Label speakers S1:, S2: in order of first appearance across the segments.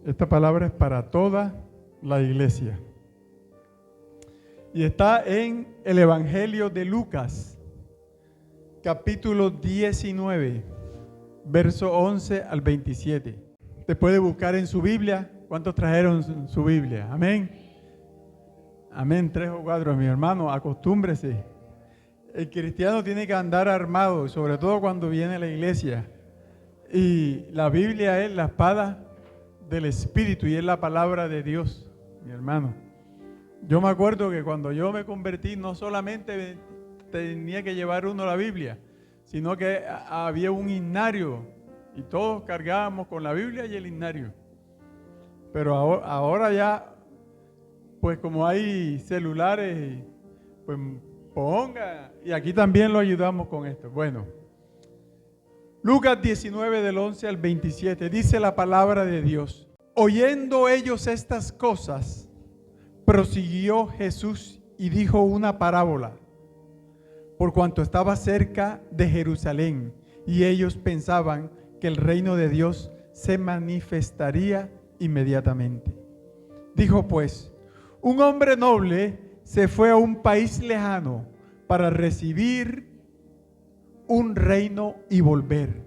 S1: Esta palabra es para toda la iglesia. Y está en el Evangelio de Lucas, capítulo 19, verso 11 al 27. Te puede buscar en su Biblia. ¿Cuántos trajeron su Biblia? Amén. Amén. 3 o 4, mi hermano, acostúmbrese. El cristiano tiene que andar armado, sobre todo cuando viene a la iglesia. Y la Biblia es la espada del Espíritu y es la palabra de Dios, mi hermano. Yo me acuerdo que cuando yo me convertí, no solamente tenía que llevar uno la Biblia, sino que había un himnario y todos cargábamos con la Biblia y el himnario. Pero ahora ya, pues como hay celulares, pues ponga, y aquí también lo ayudamos con esto. Bueno, Lucas 19 del 11 al 27, dice la palabra de Dios. Oyendo ellos estas cosas, prosiguió Jesús y dijo una parábola, por cuanto estaba cerca de Jerusalén, y ellos pensaban que el reino de Dios se manifestaría inmediatamente. Dijo pues, un hombre noble se fue a un país lejano para recibir un reino y volver.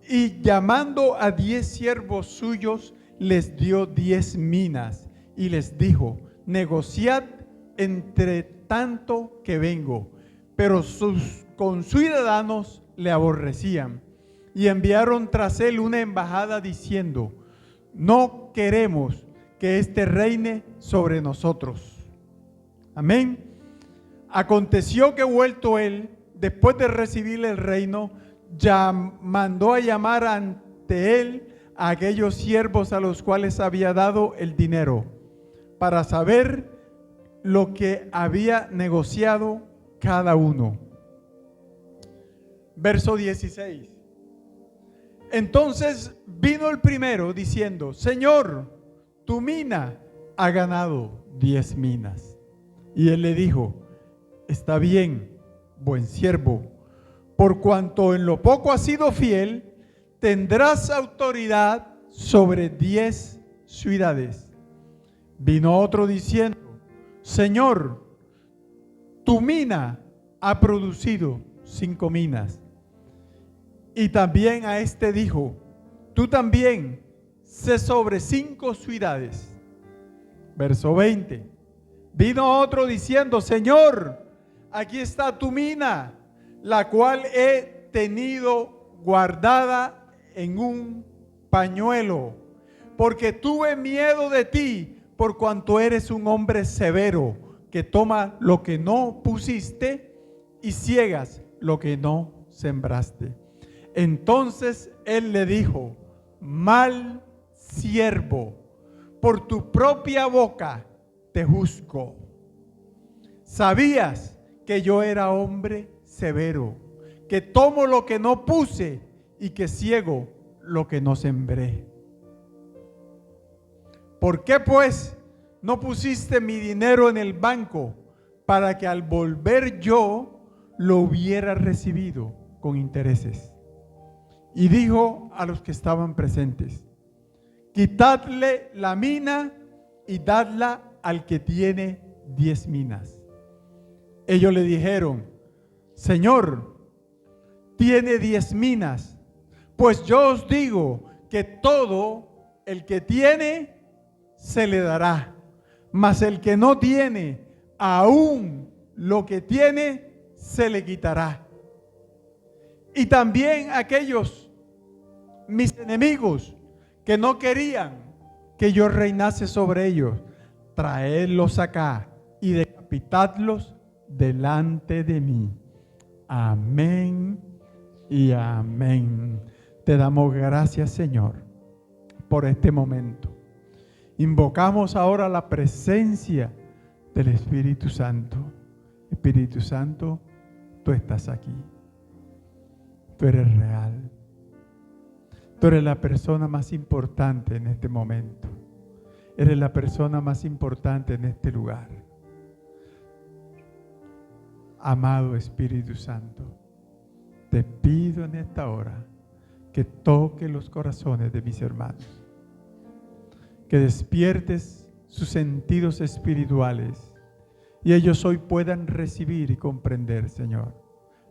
S1: Y llamando a 10 siervos suyos, les dio 10 minas y les dijo, negociad entre tanto que vengo. Pero sus conciudadanos le aborrecían y enviaron tras él una embajada diciendo, no queremos que éste reine sobre nosotros. Amén. Aconteció que vuelto él, después de recibir el reino, ya mandó a llamar ante él a aquellos siervos a los cuales había dado el dinero, para saber lo que había negociado cada uno. Verso 16. Entonces vino el primero diciendo, Señor, tu mina ha ganado 10 minas. Y él le dijo, está bien, buen siervo, por cuanto en lo poco has sido fiel, tendrás autoridad sobre 10 ciudades. Vino otro diciendo, Señor, tu mina ha producido 5 minas. Y también a este dijo, tú también sé sobre 5 ciudades. Verso 20. Vino otro diciendo, Señor, aquí está tu mina, la cual he tenido guardada en un pañuelo, porque tuve miedo de ti, por cuanto eres un hombre severo, que toma lo que no pusiste y ciegas lo que no sembraste. Entonces él le dijo, mal siervo, por tu propia boca te juzgo. Sabías que yo era hombre severo, que tomo lo que no puse y que ciego lo que no sembré. ¿Por qué pues no pusiste mi dinero en el banco para que al volver yo lo hubiera recibido con intereses? Y dijo a los que estaban presentes, quitadle la mina y dadla al que tiene 10 minas. Ellos le dijeron, Señor, tiene 10 minas. Pues yo os digo que todo el que tiene se le dará, mas el que no tiene, aún lo que tiene se le quitará. Y también aquellos, mis enemigos, que no querían que yo reinase sobre ellos, traedlos acá y decapitadlos delante de mí. Amén y amén. Te damos gracias, Señor, por este momento. Invocamos ahora la presencia del Espíritu Santo. Espíritu Santo, tú estás aquí. Tú eres real. Tú eres la persona más importante en este momento. Eres la persona más importante en este lugar. Amado Espíritu Santo, te pido en esta hora que toque los corazones de mis hermanos. que despiertes sus sentidos espirituales y ellos hoy puedan recibir y comprender, Señor,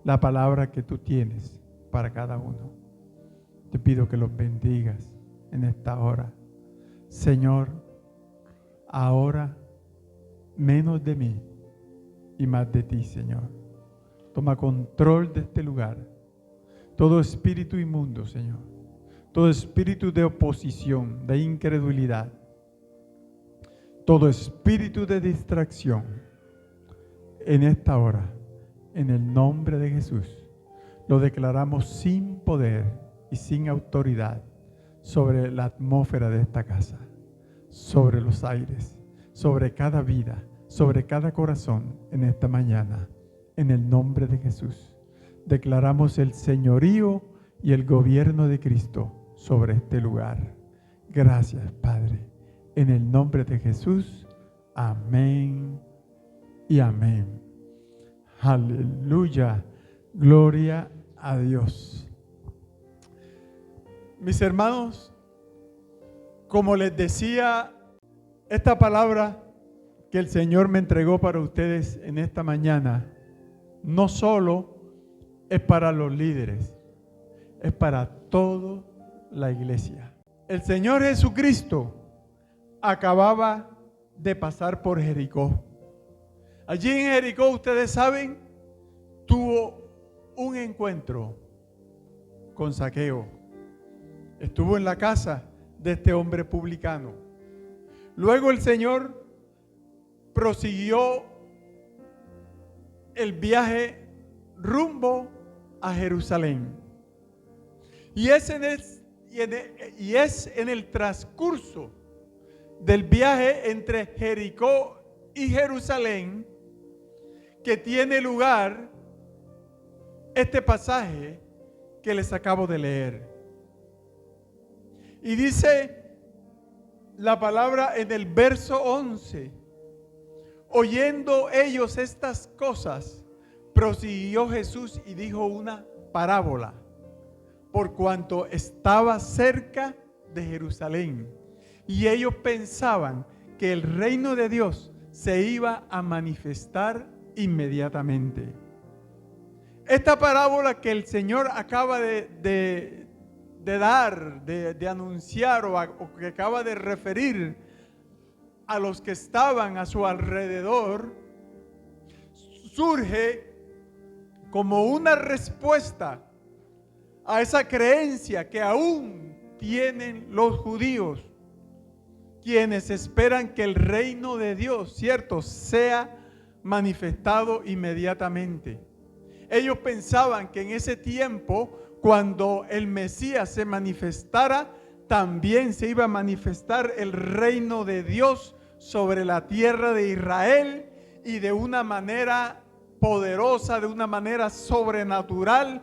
S1: la palabra que tú tienes para cada uno. Te pido que los bendigas en esta hora. Señor, ahora menos de mí y más de ti, Señor. Toma control de este lugar. Todo espíritu inmundo, Señor. Todo espíritu de oposición, de incredulidad. Todo espíritu de distracción. En esta hora, en el nombre de Jesús, lo declaramos sin poder y sin autoridad sobre la atmósfera de esta casa, sobre los aires, sobre cada vida, sobre cada corazón en esta mañana. En el nombre de Jesús, declaramos el señorío y el gobierno de Cristo sobre este lugar. Gracias, Padre. En el nombre de Jesús, amén y amén. Aleluya. Gloria a Dios. Mis hermanos, como les decía, esta palabra que el Señor me entregó para ustedes en esta mañana, no solo es para los líderes, es para toda la iglesia. El Señor Jesucristo acababa de pasar por Jericó. Allí en Jericó, ustedes saben, tuvo un encuentro con Zaqueo. Estuvo en la casa de este hombre publicano. Luego el Señor prosiguió el viaje rumbo a Jerusalén. Y es en el transcurso del viaje entre Jericó y Jerusalén que tiene lugar este pasaje que les acabo de leer. Y dice la palabra en el verso 11: oyendo ellos estas cosas, prosiguió Jesús y dijo una parábola, por cuanto estaba cerca de Jerusalén, y ellos pensaban que el reino de Dios se iba a manifestar inmediatamente. Esta parábola que el Señor acaba de anunciar o que acaba de referir a los que estaban a su alrededor, surge como una respuesta a esa creencia que aún tienen los judíos, quienes esperan que el reino de Dios, cierto, sea manifestado inmediatamente. Ellos pensaban que en ese tiempo, cuando el Mesías se manifestara, también se iba a manifestar el reino de Dios sobre la tierra de Israel, y de una manera poderosa, de una manera sobrenatural,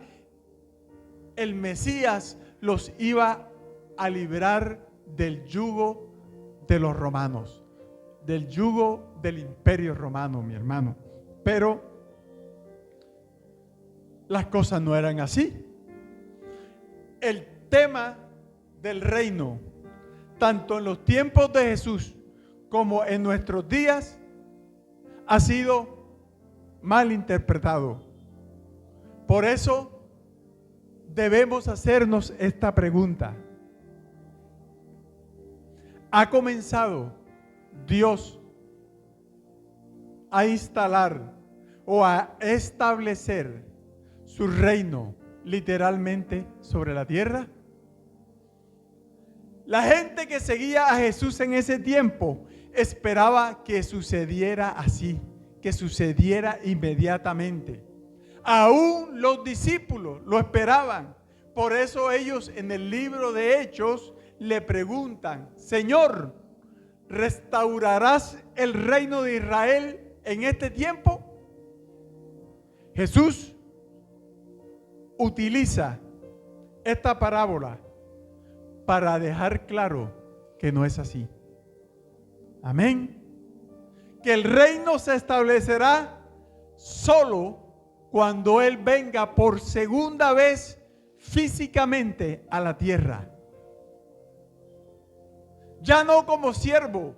S1: el Mesías los iba a librar del yugo de los romanos, del yugo del imperio romano, mi hermano. Pero las cosas no eran así. El tema del reino, tanto en los tiempos de Jesús como en nuestros días, ha sido mal interpretado. Por eso debemos hacernos esta pregunta: ¿ha comenzado Dios a instalar o a establecer su reino literalmente sobre la tierra? La gente que seguía a Jesús en ese tiempo esperaba que sucediera así, que sucediera inmediatamente. Aún los discípulos lo esperaban. Por eso ellos en el libro de Hechos le preguntan: Señor, ¿restaurarás el reino de Israel en este tiempo? Jesús utiliza esta parábola para dejar claro que no es así. Amén. Que el reino se establecerá solo cuando Él venga por segunda vez físicamente a la tierra. Ya no como siervo,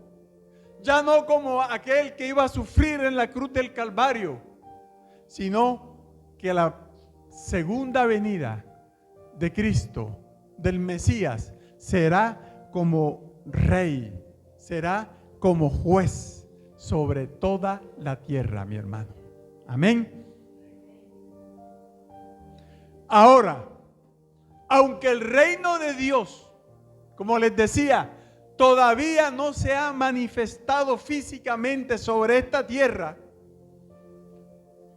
S1: ya no como aquel que iba a sufrir en la cruz del Calvario, sino que la segunda venida de Cristo, del Mesías, será como rey, será como juez sobre toda la tierra, mi hermano. Amén. Ahora, aunque el reino de Dios, como les decía, todavía no se ha manifestado físicamente sobre esta tierra,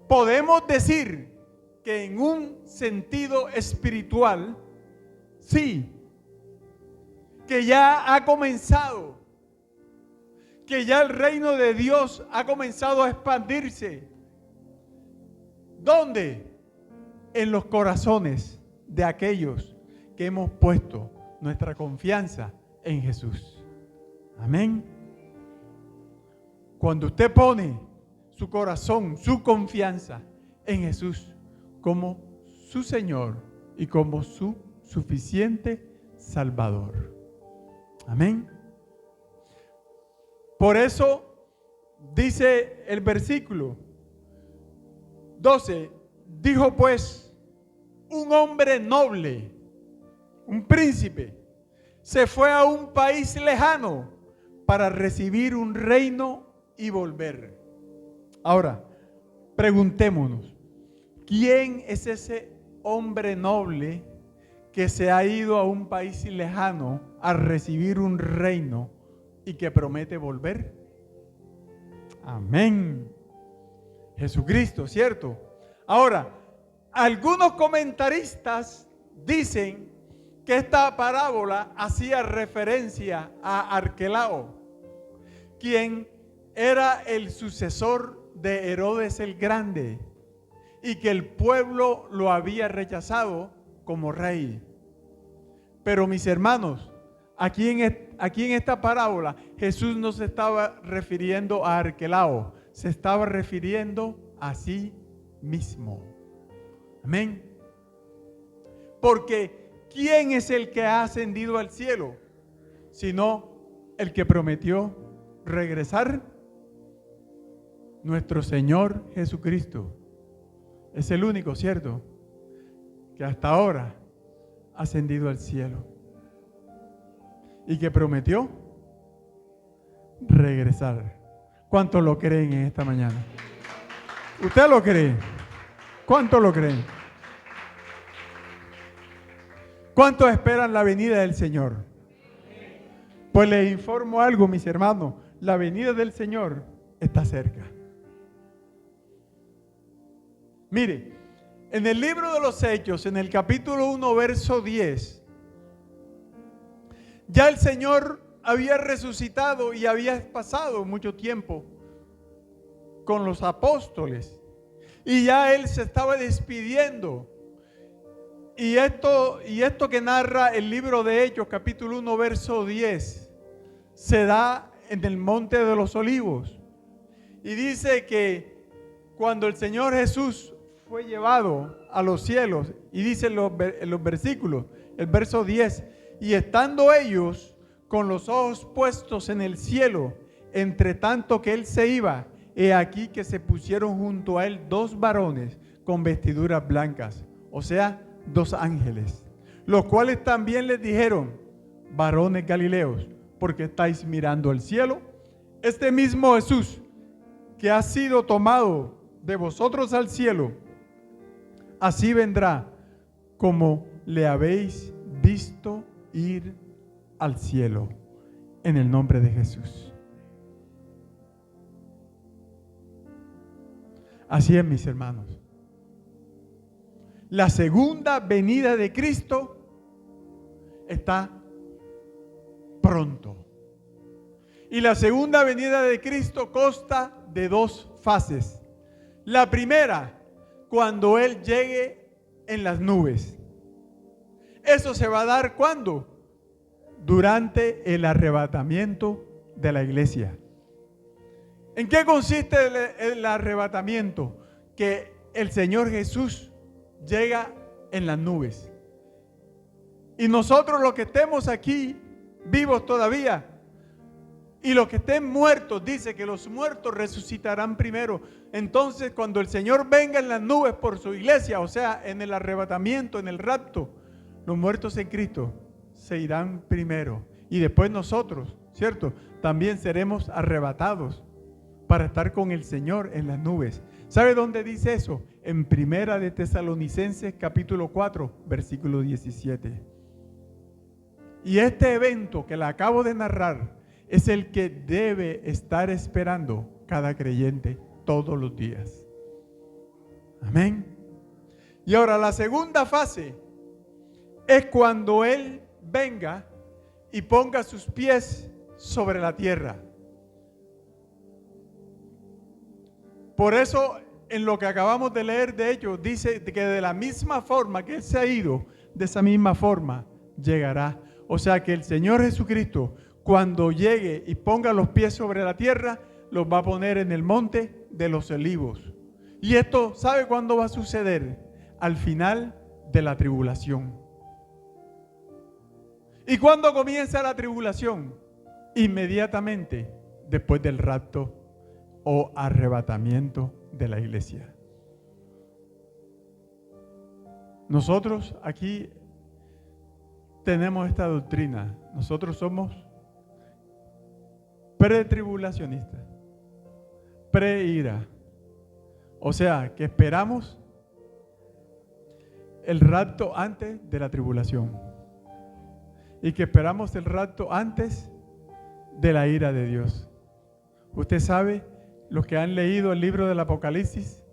S1: podemos decir que en un sentido espiritual, sí, que ya ha comenzado, que ya el reino de Dios ha comenzado a expandirse. ¿Dónde? En los corazones de aquellos que hemos puesto nuestra confianza en Jesús. Amén. Cuando usted pone su corazón, su confianza en Jesús como su Señor y como su suficiente Salvador. Amén. Por eso dice el versículo 12, dijo pues, un hombre noble, un príncipe, se fue a un país lejano para recibir un reino y volver. Ahora, preguntémonos, ¿quién es ese hombre noble que se ha ido a un país lejano a recibir un reino y que promete volver? Amén. Jesucristo, ¿cierto? Ahora, algunos comentaristas dicen que esta parábola hacía referencia a Arquelao, quien era el sucesor de Herodes el Grande y que el pueblo lo había rechazado como rey. Pero mis hermanos, aquí en esta parábola Jesús no se estaba refiriendo a Arquelao, se estaba refiriendo a sí mismo. Amén. Porque ¿quién es el que ha ascendido al cielo? Sino el que prometió regresar. Nuestro Señor Jesucristo. Es el único, ¿cierto?, que hasta ahora ha ascendido al cielo y que prometió regresar. ¿Cuántos lo creen en esta mañana? ¿Usted lo cree? ¿Cuántos lo creen? ¿Cuántos esperan la venida del Señor? Pues les informo algo, mis hermanos. La venida del Señor está cerca. Mire, en el libro de los Hechos, en el capítulo 1, verso 10, ya el Señor había resucitado y había pasado mucho tiempo con los apóstoles. Y ya Él se estaba despidiendo. Y esto que narra el libro de Hechos, capítulo 1, verso 10, se da en el Monte de los Olivos. Y dice que cuando el Señor Jesús fue llevado a los cielos, y dice en los versículos, el verso 10, y estando ellos con los ojos puestos en el cielo, entre tanto que Él se iba, he aquí que se pusieron junto a Él dos varones con vestiduras blancas, o sea, dos ángeles, los cuales también les dijeron, varones galileos, porque estáis mirando al cielo, este mismo Jesús que ha sido tomado de vosotros al cielo, así vendrá como le habéis visto ir al cielo, en el nombre de Jesús. Así es, mis hermanos. La segunda venida de Cristo está pronto. Y la segunda venida de Cristo consta de dos fases. La primera, cuando Él llegue en las nubes. Eso se va a dar ¿cuándo? Durante el arrebatamiento de la iglesia. ¿En qué consiste el arrebatamiento? Que el Señor Jesús llega en las nubes. Y nosotros los que estemos aquí vivos todavía, Y los que estén muertos, dice que los muertos resucitarán primero. Entonces, cuando el Señor venga en las nubes por su iglesia, o sea, en el arrebatamiento, en el rapto, los muertos en Cristo se irán primero. Y después nosotros, ¿cierto? También seremos arrebatados para estar con el Señor en las nubes. ¿Sabe dónde dice eso? En Primera de Tesalonicenses, capítulo 4, versículo 17. Y este evento que le acabo de narrar es el que debe estar esperando cada creyente todos los días. Amén. Y ahora la segunda fase es cuando Él venga y ponga sus pies sobre la tierra. Por eso, en lo que acabamos de leer de ellos, dice que de la misma forma que Él se ha ido, de esa misma forma llegará. O sea que el Señor Jesucristo, cuando llegue y ponga los pies sobre la tierra, los va a poner en el monte de los olivos. Y esto, ¿sabe cuándo va a suceder? Al final de la tribulación. ¿Y cuándo comienza la tribulación? Inmediatamente después del rapto o arrebatamiento de la iglesia. Nosotros aquí tenemos esta doctrina. Nosotros somos pretribulacionistas, pre-ira. O sea, que esperamos el rapto antes de la tribulación. Y que esperamos el rapto antes de la ira de Dios. Usted sabe, los que han leído el libro del Apocalipsis,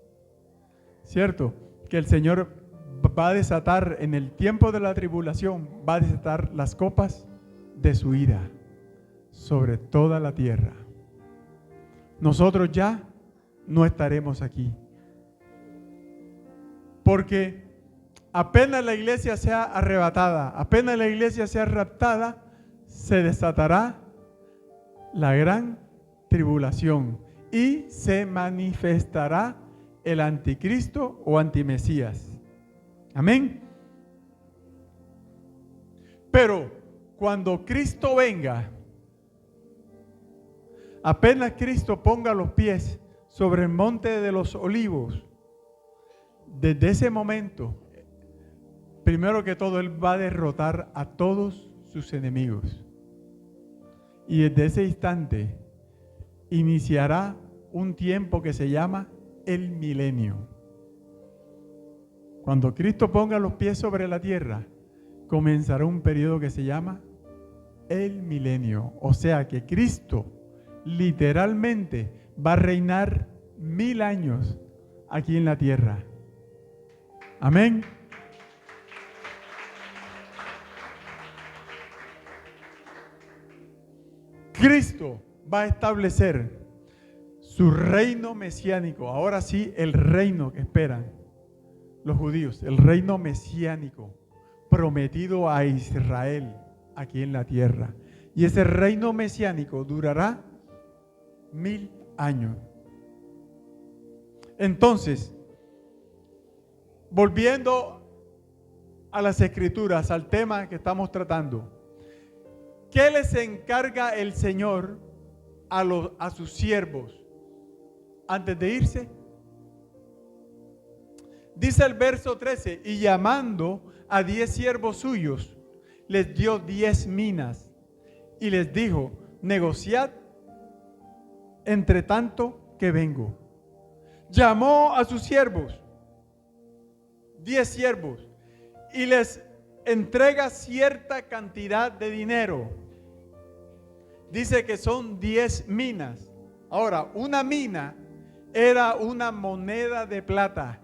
S1: ¿cierto? Que el Señor va a desatar en el tiempo de la tribulación, va a desatar las copas de su ira sobre toda la tierra. Nosotros ya no estaremos aquí. Porque apenas la iglesia sea arrebatada, apenas la iglesia sea raptada, se desatará la gran tribulación y se manifestará el anticristo o antimesías. Amén. Pero cuando Cristo venga, apenas Cristo ponga los pies sobre el monte de los olivos, desde ese momento, primero que todo, Él va a derrotar a todos sus enemigos. Y desde ese instante iniciará un tiempo que se llama el milenio. Cuando Cristo ponga los pies sobre la tierra, comenzará un periodo que se llama el milenio. O sea que Cristo literalmente va a reinar 1000 años aquí en la tierra. Amén. Cristo va a establecer su reino mesiánico. Ahora sí, el reino que esperan los judíos, el reino mesiánico prometido a Israel aquí en la tierra. Y ese reino mesiánico durará 1000 años. Entonces, volviendo a las Escrituras, al tema que estamos tratando, ¿qué les encarga el Señor a sus siervos antes de irse? Dice el verso 13, y llamando a 10 siervos suyos, les dio 10 minas y les dijo, negociad entre tanto que vengo. Llamó a sus siervos, 10 siervos, y les entrega cierta cantidad de dinero. Dice que son 10 minas. Ahora, una mina era una moneda de plata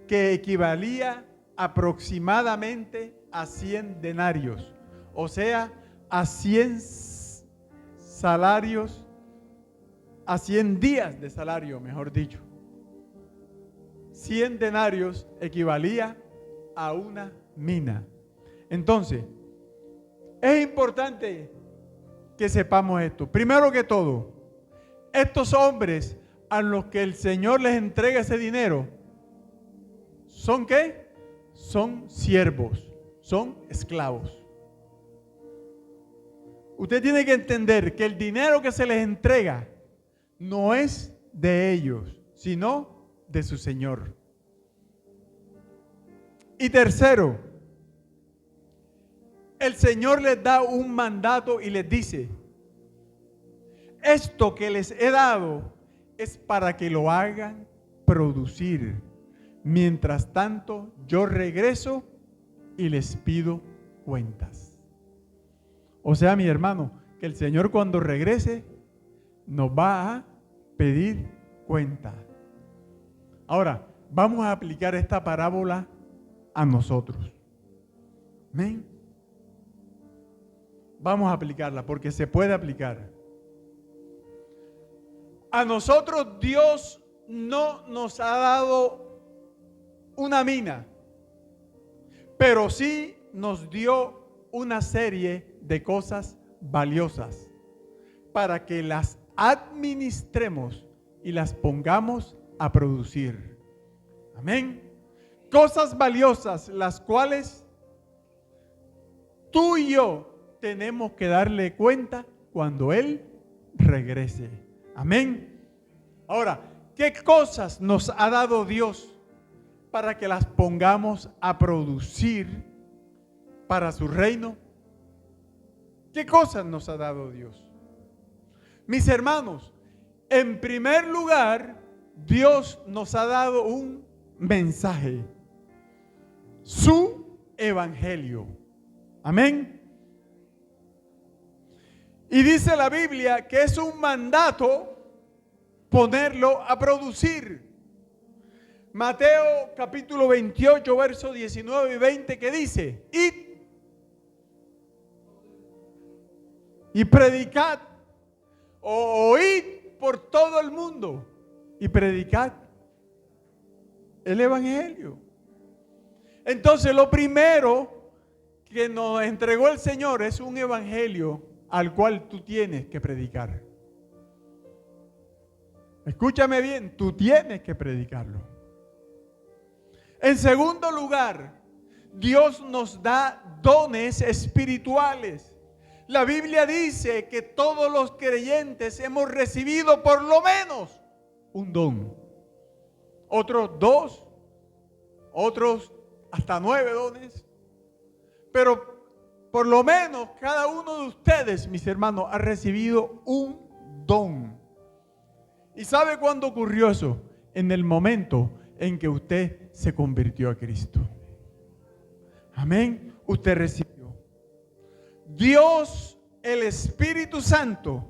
S1: que equivalía aproximadamente a 100 denarios, o sea, a 100 salarios, a 100 días de salario, mejor dicho. 100 denarios equivalía a una mina. Entonces, es importante que sepamos esto. Primero que todo, estos hombres a los que el Señor les entrega ese dinero, ¿son qué? Son siervos, son esclavos. Usted tiene que entender que el dinero que se les entrega no es de ellos, sino de su Señor. Y tercero, el Señor les da un mandato y les dice: esto que les he dado es para que lo hagan producir. Mientras tanto, yo regreso y les pido cuentas. O sea, mi hermano, que el Señor cuando regrese nos va a pedir cuenta. Ahora, vamos a aplicar esta parábola a nosotros. Amén. Vamos a aplicarla porque se puede aplicar. A nosotros Dios no nos ha dado una mina, pero sí nos dio una serie de cosas valiosas para que las administremos y las pongamos a producir. Amén. Cosas valiosas, las cuales tú y yo tenemos que darle cuenta cuando Él regrese. Amén. Ahora, ¿qué cosas nos ha dado Dios para que las pongamos a producir para su reino? ¿Qué cosas nos ha dado Dios? Mis hermanos, en primer lugar, Dios nos ha dado un mensaje, su evangelio. Amén. Y dice la Biblia que es un mandato ponerlo a producir. Mateo capítulo 28, versos 19 y 20, que dice: id y predicad, o id por todo el mundo y predicad el evangelio. Entonces, lo primero que nos entregó el Señor es un evangelio al cual tú tienes que predicar. Escúchame bien, tú tienes que predicarlo. En segundo lugar, Dios nos da dones espirituales. La Biblia dice que todos los creyentes hemos recibido por lo menos un don. Otros 2, otros hasta 9 dones. Pero por lo menos cada uno de ustedes, mis hermanos, ha recibido un don. ¿Y sabe cuándo ocurrió eso? En el momento en que usted se convirtió a Cristo. Amén. Usted recibió. Dios, el Espíritu Santo,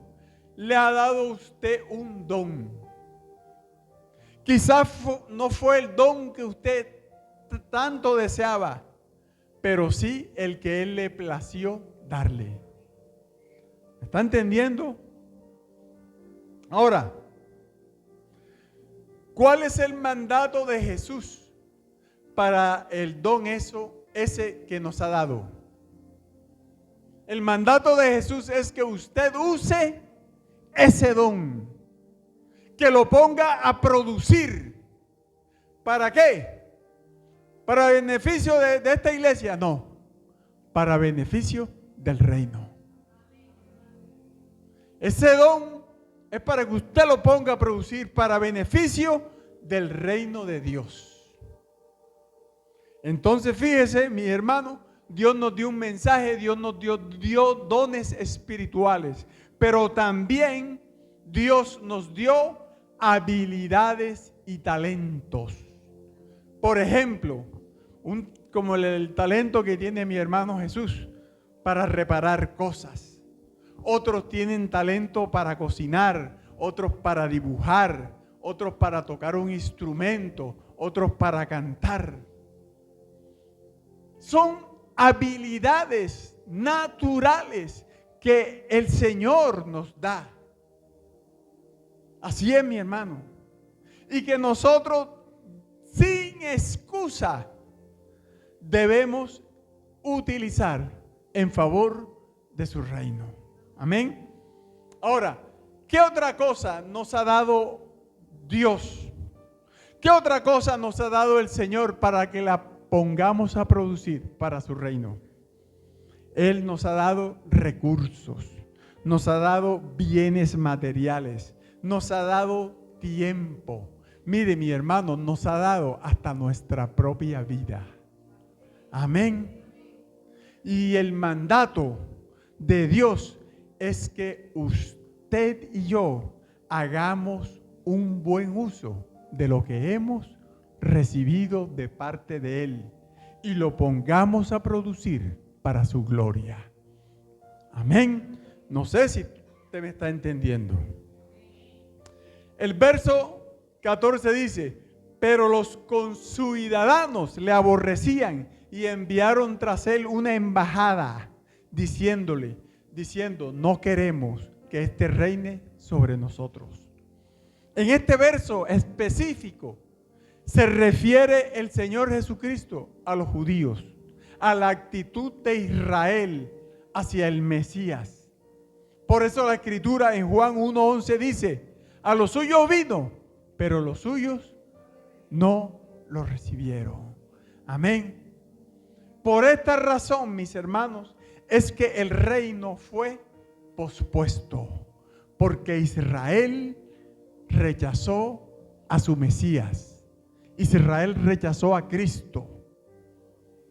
S1: le ha dado a usted un don. Quizás no fue el don que usted tanto deseaba, pero sí el que Él le plació darle. ¿Está entendiendo? Ahora, ¿cuál es el mandato de Jesús para el don ese que nos ha dado? El mandato de Jesús es que usted use ese don, que lo ponga a producir. ¿Para qué? ¿Para beneficio de esta iglesia? No, para beneficio del reino. Ese don es para que usted lo ponga a producir para beneficio del reino de Dios. Entonces fíjese, mi hermano, Dios nos dio un mensaje, Dios nos dio dones espirituales, pero también Dios nos dio habilidades y talentos. Por ejemplo, como el talento que tiene mi hermano Jesús para reparar cosas. Otros tienen talento para cocinar, otros para dibujar, otros para tocar un instrumento, otros para cantar. Son habilidades naturales que el Señor nos da. Así es, mi hermano. Y que nosotros, sin excusa, debemos utilizar en favor de su reino. Amén. Ahora, ¿qué otra cosa nos ha dado Dios? ¿Qué otra cosa nos ha dado el Señor para que la pongamos a producir para su reino? Él nos ha dado recursos, nos ha dado bienes materiales, nos ha dado tiempo. Mire, mi hermano, nos ha dado hasta nuestra propia vida. Amén. Y el mandato de Dios es que usted y yo hagamos un buen uso de lo que hemos recibido de parte de Él y lo pongamos a producir para su gloria. Amén. No sé si usted me está entendiendo. El verso 14 dice: pero los conciudadanos le aborrecían y enviaron tras él una embajada diciendo, no queremos que éste reine sobre nosotros. En este verso específico se refiere el Señor Jesucristo a los judíos, a la actitud de Israel hacia el Mesías. Por eso la Escritura en Juan 1:11 dice: a los suyos vino, pero los suyos no lo recibieron. Amén. Por esta razón, mis hermanos, es que el reino fue pospuesto, porque Israel rechazó a su Mesías. Israel rechazó a Cristo.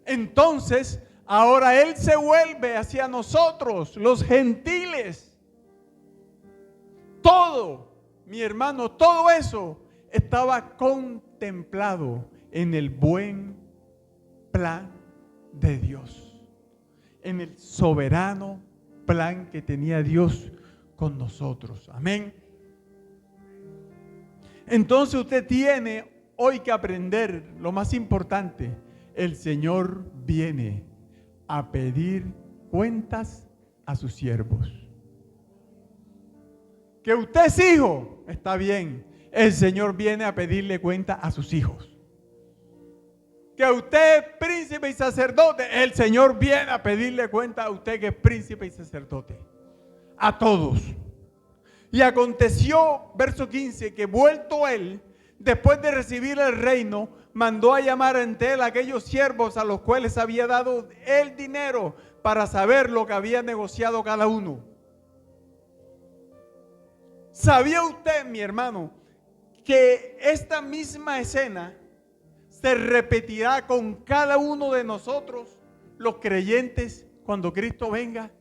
S1: Entonces, ahora Él se vuelve hacia nosotros, los gentiles. Todo, mi hermano, todo eso estaba contemplado en el buen plan de Dios, en el soberano plan que tenía Dios con nosotros. Amén. Entonces usted tiene hoy que aprender lo más importante: el Señor viene a pedir cuentas a sus siervos. Que usted es hijo, está bien. El Señor viene a pedirle cuenta a sus hijos. Que usted es príncipe y sacerdote, el Señor viene a pedirle cuenta a usted que es príncipe y sacerdote. A todos. Y aconteció, verso 15, que vuelto él, después de recibir el reino, mandó a llamar ante él a aquellos siervos a los cuales había dado el dinero para saber lo que había negociado cada uno. ¿Sabía usted, mi hermano, que esta misma escena se repetirá con cada uno de nosotros, los creyentes, cuando Cristo venga?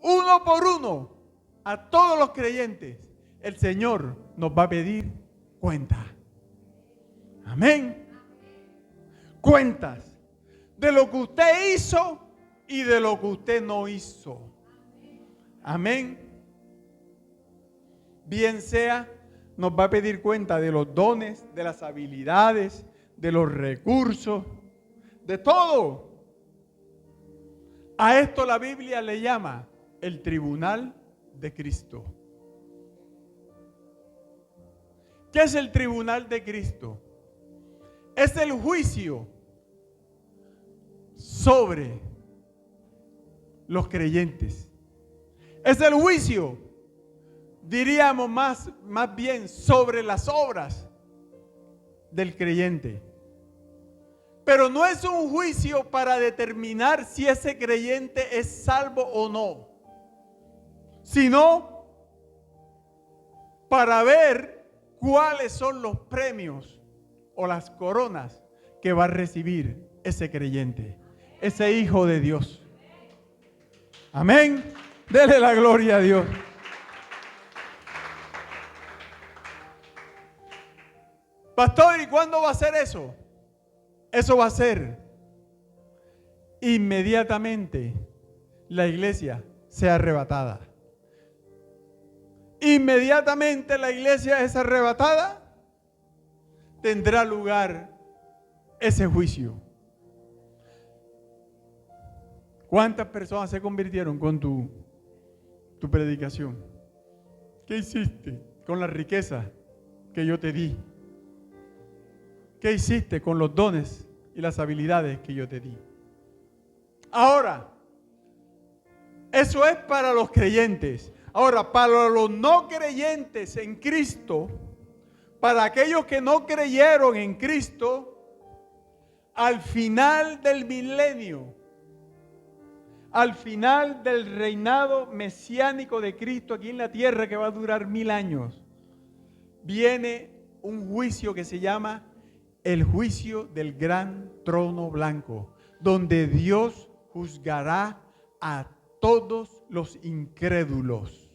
S1: Uno por uno, a todos los creyentes, el Señor nos va a pedir cuenta. Amén. Cuentas de lo que usted hizo y de lo que usted no hizo. Amén. Bien sea, nos va a pedir cuenta de los dones, de las habilidades, de los recursos, de todo. A esto la Biblia le llama el tribunal de Cristo. ¿Qué es el tribunal de Cristo? Es el juicio sobre los creyentes. Es el juicio, diríamos más bien, sobre las obras del creyente. Pero no es un juicio para determinar si ese creyente es salvo o no, sino para ver cuáles son los premios o las coronas que va a recibir ese creyente, ese hijo de Dios. Amén. Dele la gloria a Dios. Pastor, ¿y cuándo va a ser eso? Eso va a ser inmediatamente la iglesia sea arrebatada. Inmediatamente la iglesia es arrebatada, tendrá lugar ese juicio. ¿Cuántas personas se convirtieron con tu predicación? ¿Qué hiciste con la riqueza que yo te di? ¿Qué hiciste con los dones y las habilidades que yo te di? Ahora, eso es para los creyentes. Ahora, para los no creyentes en Cristo, para aquellos que no creyeron en Cristo, al final del milenio, al final del reinado mesiánico de Cristo aquí en la tierra, que va a durar 1000 años, viene un juicio que se llama el juicio del gran trono blanco, donde Dios juzgará a todos los incrédulos.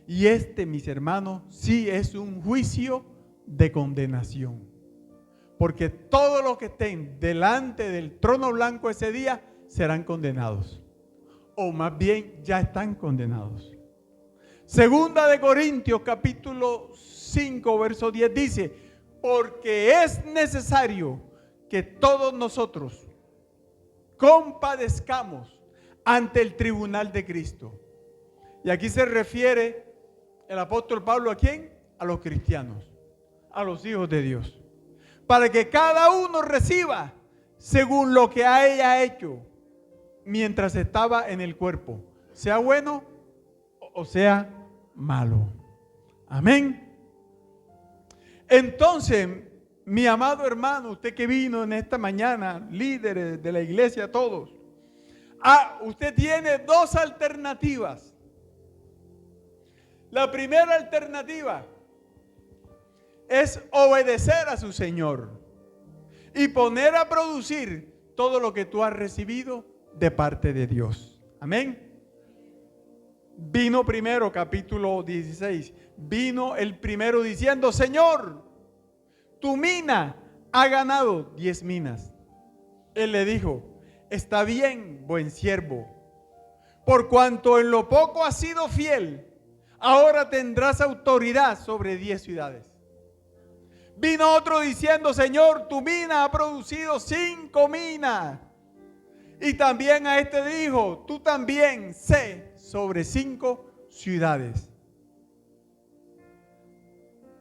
S1: Y mis hermanos, sí es un juicio de condenación. Porque todos los que estén delante del trono blanco ese día serán condenados. O más bien ya están condenados. Segunda de Corintios capítulo 5 verso 10 dice: porque es necesario que todos nosotros compadezcamos ante el tribunal de Cristo. Y aquí se refiere el apóstol Pablo ¿a quién? A los cristianos, a los hijos de Dios. Para que cada uno reciba según lo que haya hecho mientras estaba en el cuerpo, sea bueno o sea malo. Amén. Entonces, mi amado hermano, usted que vino en esta mañana, líderes de la iglesia, todos, usted tiene dos alternativas. La primera alternativa es obedecer a su Señor y poner a producir todo lo que tú has recibido de parte de Dios. Amén. Vino primero, capítulo 16, vino el primero diciendo: Señor, tu mina ha ganado 10 minas. Él le dijo: está bien, buen siervo, por cuanto en lo poco has sido fiel, ahora tendrás autoridad sobre 10 ciudades. Vino otro diciendo: Señor, tu mina ha producido 5 minas. Y también a este dijo: tú también sé sobre 5 ciudades.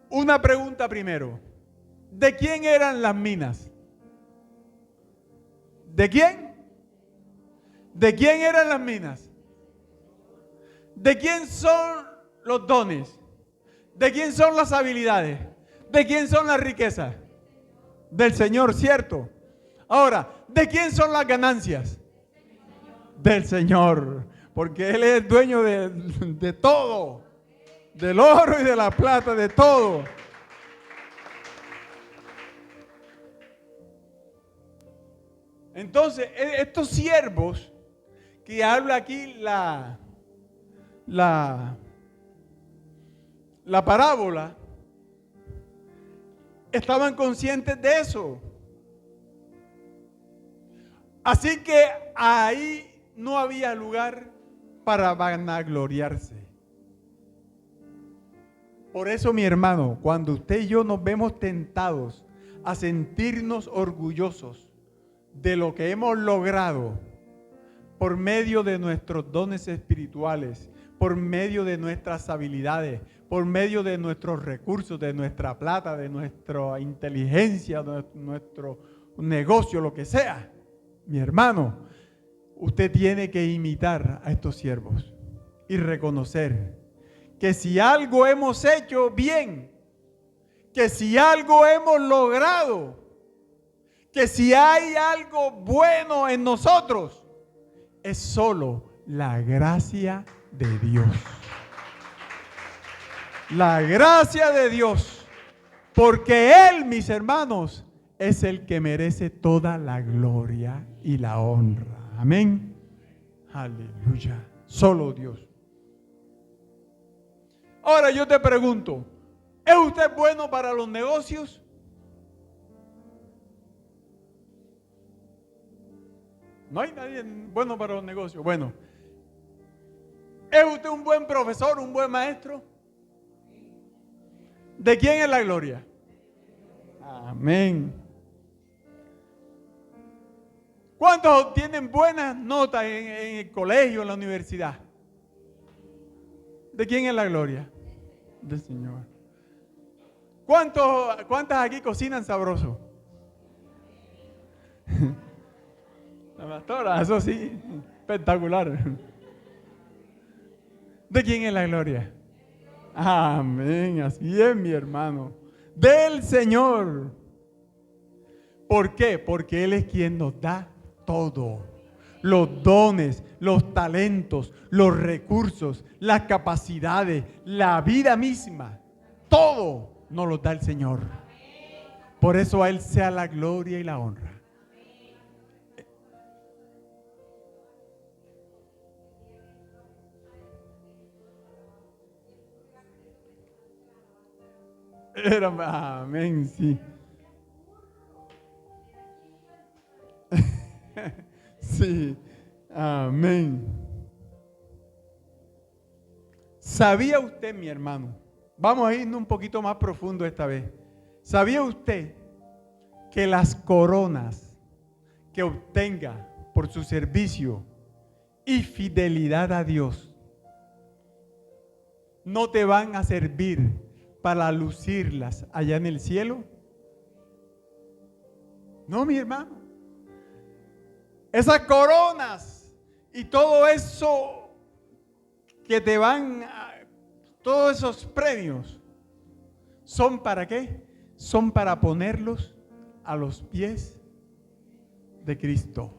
S1: Una pregunta primero: ¿de quién eran las minas? ¿De quién? ¿De quién eran las minas? ¿De quién son los dones? ¿De quién son las habilidades? ¿De quién son las riquezas? Del Señor, ¿cierto? Ahora, ¿de quién son las ganancias? Del Señor, porque Él es dueño de todo, del oro y de la plata, de todo. Entonces, estos siervos que habla aquí la parábola, estaban conscientes de eso. Así que ahí no había lugar para vanagloriarse. Por eso, mi hermano, cuando usted y yo nos vemos tentados a sentirnos orgullosos de lo que hemos logrado por medio de nuestros dones espirituales, por medio de nuestras habilidades, por medio de nuestros recursos, de nuestra plata, de nuestra inteligencia, de nuestro negocio, lo que sea, mi hermano, usted tiene que imitar a estos siervos y reconocer que si algo hemos hecho bien, que si algo hemos logrado, que si hay algo bueno en nosotros, es solo la gracia de Dios. La gracia de Dios, porque Él, mis hermanos, es el que merece toda la gloria y la honra. Amén. Aleluya. Solo Dios. Ahora yo te pregunto, ¿es usted bueno para los negocios? No hay nadie bueno para los negocios. Bueno, ¿es usted un buen profesor, un buen maestro? ¿De quién es la gloria? Amén. ¿Cuántos tienen buenas notas en el colegio, en la universidad? ¿De quién es la gloria? Del Señor. ¿Cuántas aquí cocinan sabroso? La pastora, eso sí, espectacular. ¿De quién es la gloria? Amén, así es, mi hermano. Del Señor. ¿Por qué? Porque Él es quien nos da todo. los dones, los talentos, los recursos, las capacidades, la vida misma. Todo nos lo da el Señor. Por eso a Él sea la gloria y la honra. Amén, sí. Sí, amén. ¿Sabía usted, mi hermano? Vamos a irnos un poquito más profundo esta vez. ¿Sabía usted que las coronas que obtenga por su servicio y fidelidad a Dios no te van a servir para lucirlas allá en el cielo? No, mi hermano. Esas coronas y todo eso que te van, todos esos premios, ¿son para qué? Son para ponerlos a los pies de Cristo.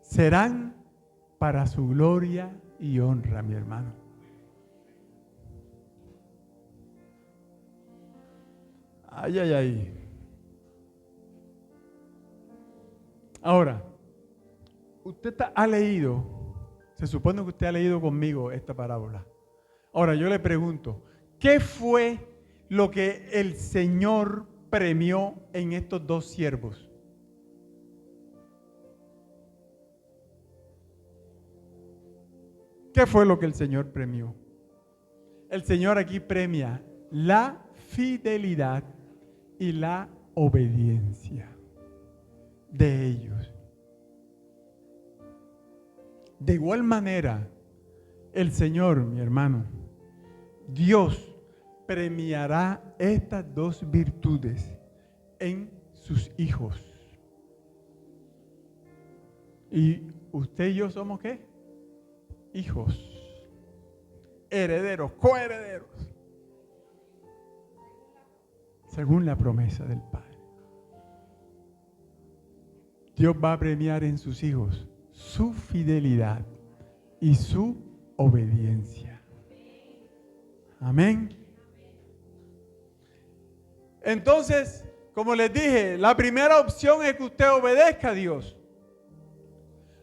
S1: Serán para su gloria y honra, mi hermano. Ay, ay, ay. Ahora, usted ha leído, se supone que usted ha leído conmigo esta parábola. Ahora yo le pregunto, ¿qué fue lo que el Señor premió en estos dos siervos? ¿Qué fue lo que el Señor premió? El Señor aquí premia la fidelidad y la obediencia de ellos. De igual manera, el Señor, mi hermano, Dios premiará estas dos virtudes en sus hijos. ¿Y usted y yo somos qué? Hijos, herederos, coherederos, según la promesa del Padre. Dios va a premiar en sus hijos su fidelidad y su obediencia. Amén. Entonces, como les dije, la primera opción es que usted obedezca a Dios.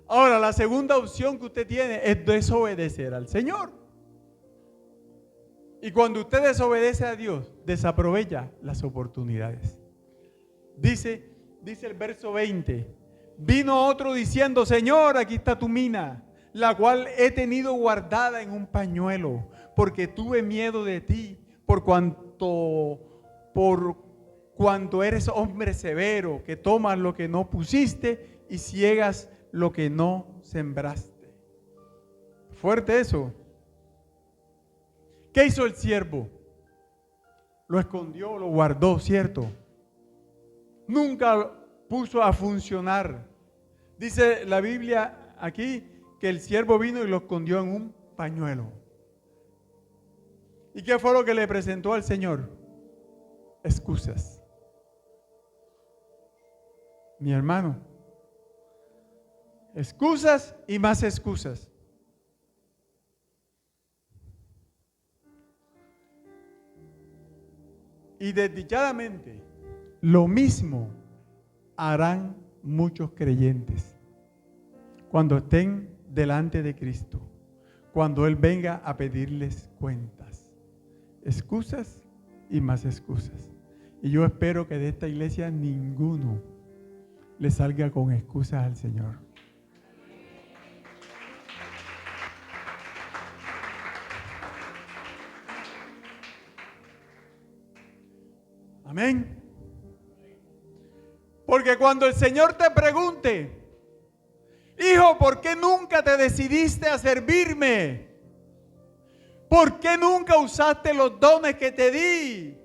S1: Ahora, la segunda opción que usted tiene es desobedecer al Señor. Y cuando usted desobedece a Dios, desaprovecha las oportunidades. Dice el verso 20. Vino otro diciendo, Señor, aquí está tu mina, la cual he tenido guardada en un pañuelo, porque tuve miedo de ti, por cuanto eres hombre severo, que tomas lo que no pusiste y ciegas lo que no sembraste. Fuerte eso. ¿Qué hizo el siervo? Lo escondió, lo guardó, ¿cierto? Nunca puso a funcionar. Dice la Biblia aquí que el siervo vino y lo escondió en un pañuelo. ¿Y qué fue lo que le presentó al Señor? Excusas. Mi hermano, excusas y más excusas. Y desdichadamente, lo mismo harán muchos creyentes cuando estén delante de Cristo, cuando Él venga a pedirles cuentas. Excusas y más excusas. Y yo espero que de esta iglesia ninguno le salga con excusas al Señor. Amén. Porque cuando el Señor te pregunte, hijo, ¿por qué nunca te decidiste a servirme? ¿Por qué nunca usaste los dones que te di?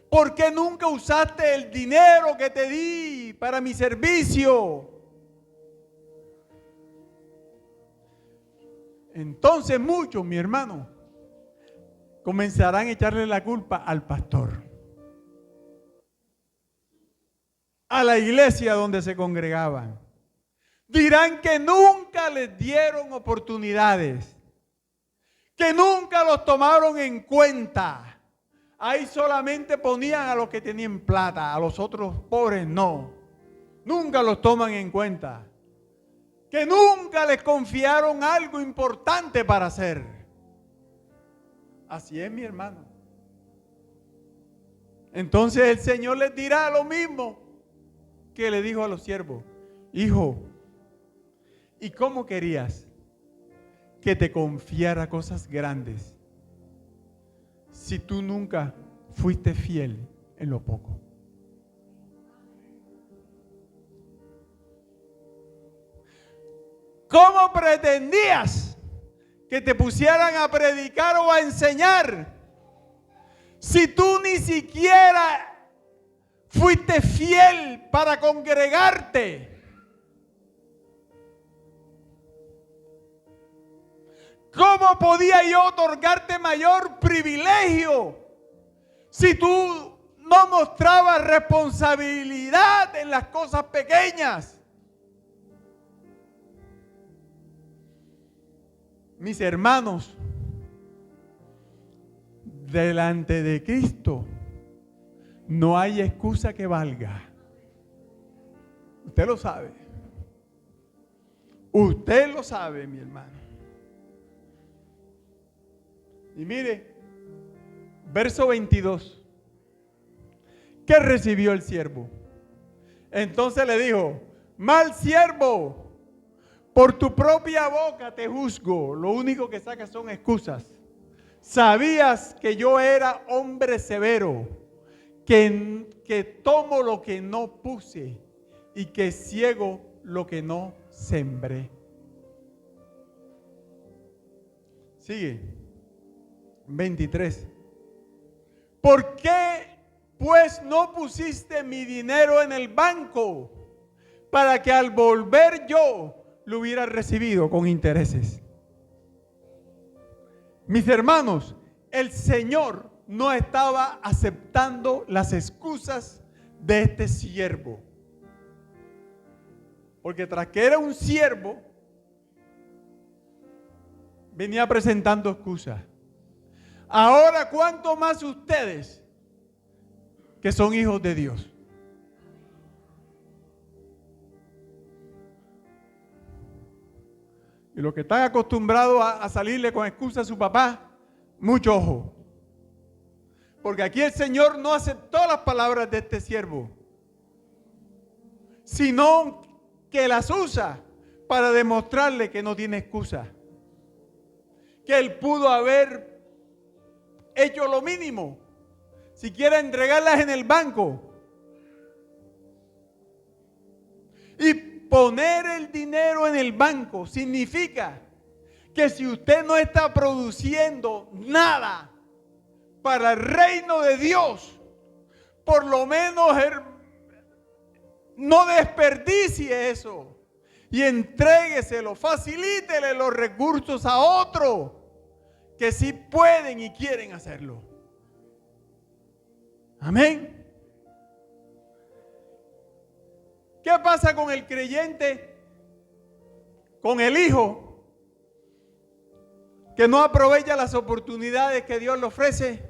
S1: ¿Por qué nunca usaste el dinero que te di para mi servicio? Entonces muchos, mi hermano, comenzarán a echarle la culpa al pastor, a la iglesia donde se congregaban. Dirán que nunca les dieron oportunidades, que nunca los tomaron en cuenta. Ahí solamente ponían a los que tenían plata, a los otros pobres no. Nunca los toman en cuenta. Que nunca les confiaron algo importante para hacer. Así es, mi hermano. Entonces el Señor les dirá lo mismo que le dijo a los siervos. Hijo, ¿y cómo querías que te confiara cosas grandes si tú nunca fuiste fiel en lo poco? ¿Cómo pretendías que te pusieran a predicar o a enseñar si tú ni siquiera fuiste fiel para congregarte? ¿Cómo podía yo otorgarte mayor privilegio si tú no mostrabas responsabilidad en las cosas pequeñas? Mis hermanos, delante de Cristo no hay excusa que valga. Usted lo sabe. Usted lo sabe, mi hermano. Y mire, verso 22. ¿Qué recibió el siervo? Entonces le dijo: mal siervo, por tu propia boca te juzgo. Lo único que sacas son excusas. Sabías que yo era hombre severo, que tomo lo que no puse y que ciego lo que no sembré. Sigue. 23. ¿Por qué pues no pusiste mi dinero en el banco para que al volver yo lo hubiera recibido con intereses? Mis hermanos, el Señor no estaba aceptando las excusas de este siervo. Porque tras que era un siervo, venía presentando excusas. Ahora, ¿cuánto más ustedes que son hijos de Dios? Y los que están acostumbrados a salirle con excusas a su papá, mucho ojo. Porque aquí el Señor no aceptó las palabras de este siervo, sino que las usa para demostrarle que no tiene excusa. Que él pudo haber hecho lo mínimo. Si quiere entregarlas en el banco. Y poner el dinero en el banco significa que si usted no está produciendo nada para el reino de Dios, por lo menos no desperdicie eso y entrégueselo, facilítele los recursos a otros que sí pueden y quieren hacerlo. Amén. ¿Qué pasa con el creyente, con el hijo, que no aprovecha las oportunidades que Dios le ofrece?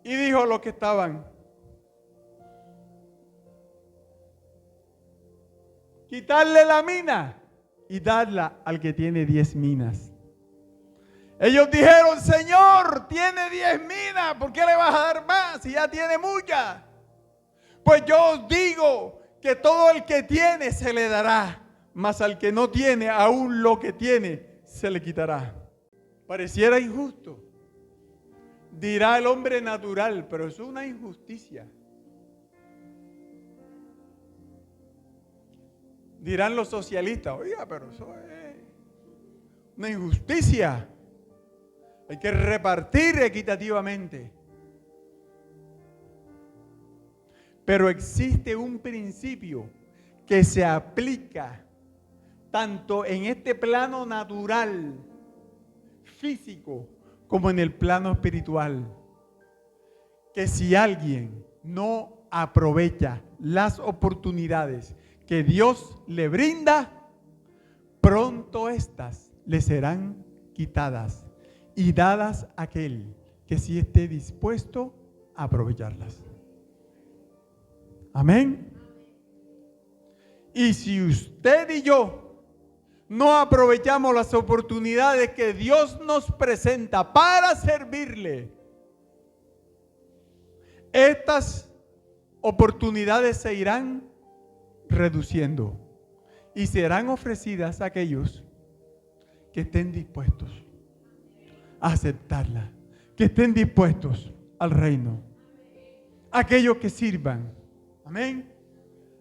S1: Y dijo a los que estaban: quitarle la mina y darla al que tiene 10 minas. Ellos dijeron: Señor, tiene 10 minas, ¿por qué le vas a dar más si ya tiene muchas? Pues yo os digo que todo el que tiene se le dará, mas al que no tiene, aún lo que tiene se le quitará. Pareciera injusto, dirá el hombre natural, pero es una injusticia. Dirán los socialistas: oiga, pero eso es una injusticia. Hay que repartir equitativamente. Pero existe un principio que se aplica tanto en este plano natural, físico, como en el plano espiritual. Que si alguien no aprovecha las oportunidades que Dios le brinda, pronto estas le serán quitadas y dadas a aquel que sí esté dispuesto a aprovecharlas. Amén. Y si usted y yo no aprovechamos las oportunidades que Dios nos presenta para servirle, estas oportunidades se irán reduciendo y serán ofrecidas a aquellos que estén dispuestos a aceptarla, que estén dispuestos al reino, aquellos que sirvan, amén,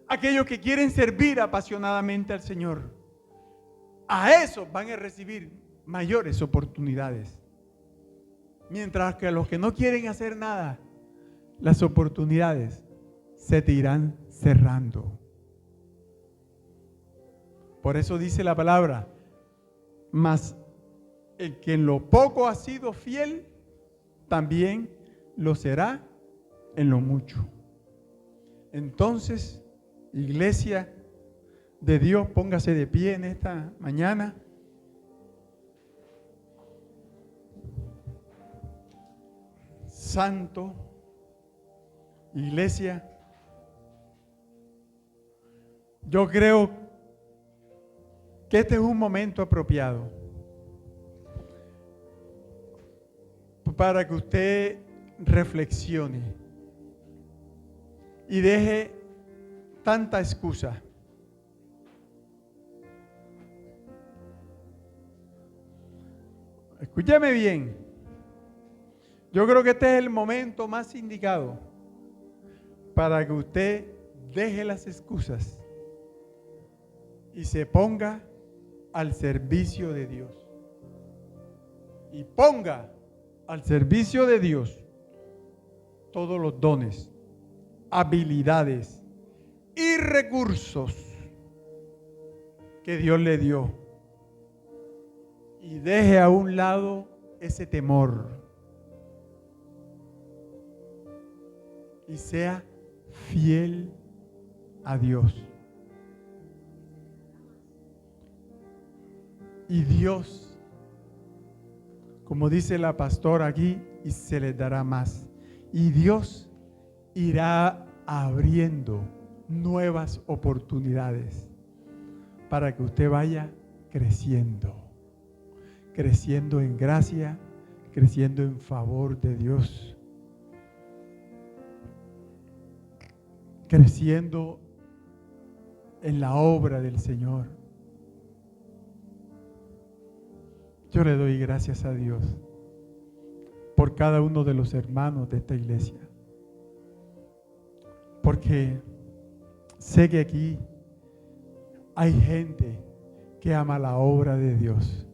S1: aquellos que quieren servir apasionadamente al Señor. A esos van a recibir mayores oportunidades, mientras que a los que no quieren hacer nada, las oportunidades se te irán cerrando. Por eso dice la palabra, mas el que en lo poco ha sido fiel, también lo será en lo mucho. Entonces, iglesia de Dios, póngase de pie en esta mañana. Santo, iglesia, yo creo que este es un momento apropiado para que usted reflexione y deje tanta excusa. Escúcheme bien. Yo creo que este es el momento más indicado para que usted deje las excusas y se ponga al servicio de Dios. Y ponga al servicio de Dios todos los dones, habilidades y recursos que Dios le dio. Y deje a un lado ese temor. Y sea fiel a Dios. Y Dios, como dice la pastora aquí, y se les dará más. Y Dios irá abriendo nuevas oportunidades para que usted vaya creciendo. Creciendo en gracia, creciendo en favor de Dios. Creciendo en la obra del Señor. Yo le doy gracias a Dios por cada uno de los hermanos de esta iglesia. Porque sé que aquí hay gente que ama la obra de Dios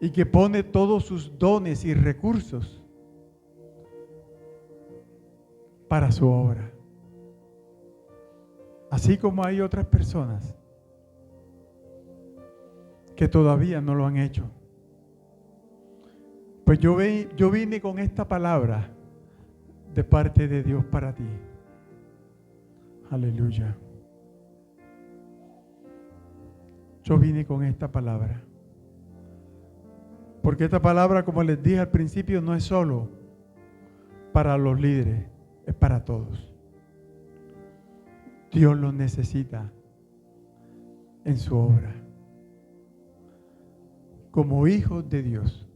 S1: y que pone todos sus dones y recursos para su obra. Así como hay otras personas que todavía no lo han hecho. Pues yo vine con esta palabra de parte de Dios para ti. Aleluya. Yo vine con esta palabra. Porque esta palabra, como les dije al principio, no es solo para los líderes, es para todos. Dios los necesita en su obra. Como hijos de Dios,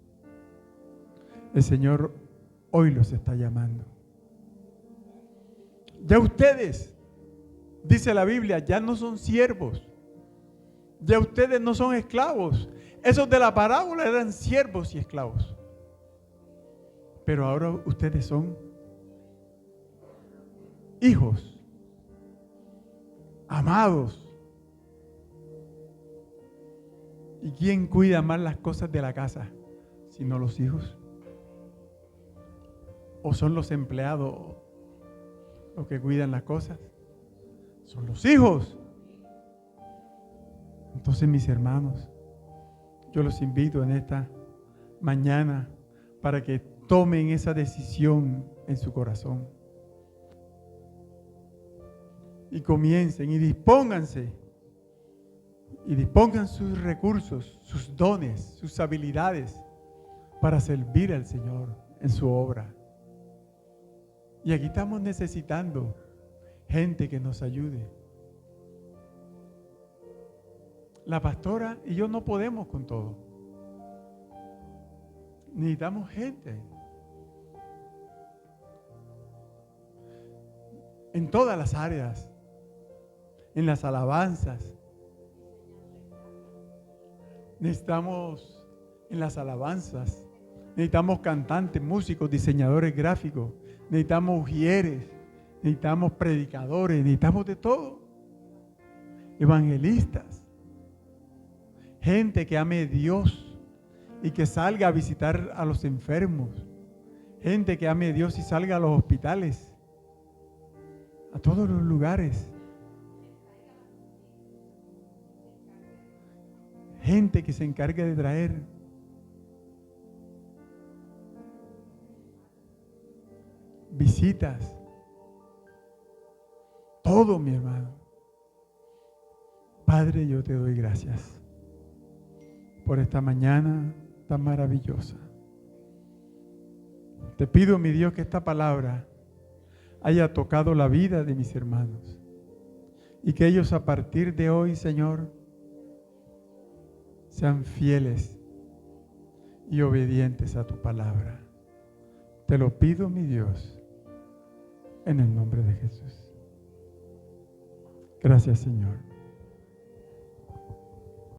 S1: el Señor hoy los está llamando. Ya ustedes, dice la Biblia, ya no son siervos. Ya ustedes no son esclavos. Esos de la parábola eran siervos y esclavos. Pero ahora ustedes son hijos, amados. ¿Y quién cuida más las cosas de la casa sino los hijos? ¿O son los empleados los que cuidan las cosas? Son los hijos. Entonces, mis hermanos, yo los invito en esta mañana para que tomen esa decisión en su corazón. y comiencen y dispónganse y dispongan sus recursos, sus dones, sus habilidades para servir al Señor en su obra. Y aquí estamos necesitando gente que nos ayude. La pastora y yo no podemos con todo. Necesitamos gente. En todas las áreas. En las alabanzas. Necesitamos en las alabanzas. Necesitamos cantantes, músicos, diseñadores gráficos. Necesitamos ujieres. Necesitamos predicadores. Necesitamos de todo. Evangelistas. Gente que ame a Dios y que salga a visitar a los enfermos. Gente que ame a Dios y salga a los hospitales. A todos los lugares. Gente que se encargue de traer visitas. Todo, mi hermano. Padre, yo te doy gracias por esta mañana tan maravillosa. Te pido, mi Dios, que esta palabra haya tocado la vida de mis hermanos y que ellos a partir de hoy, Señor, sean fieles y obedientes a tu palabra. Te lo pido, mi Dios, en el nombre de Jesús. Gracias, Señor.